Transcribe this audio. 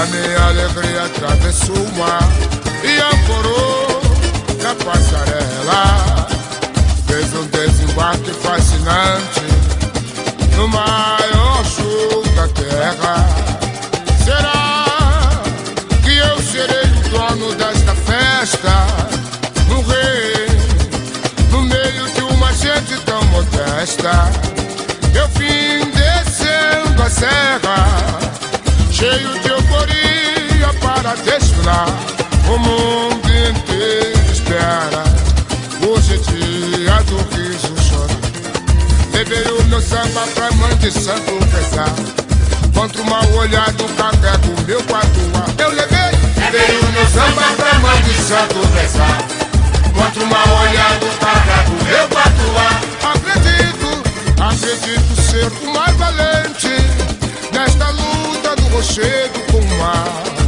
A minha alegria atravessou o mar e ancorou na passarela. Fez um desembarque fascinante no maior show da terra. Será que eu serei o dono desta festa? Um rei no meio de uma gente tão modesta. Eu vim descendo a serra, cheio de euforia para desfilar. O mundo inteiro espera. Hoje é dia do riso chorar. Levei o meu samba pra mãe de santo rezar. Contra o mal olhado carrego o meu patuá. Eu levei o meu samba pra mãe de santo rezar. Contra o mal olhado carrego o meu patuá. Acredito ser o mais valente nesta luta do rochedo com o mar.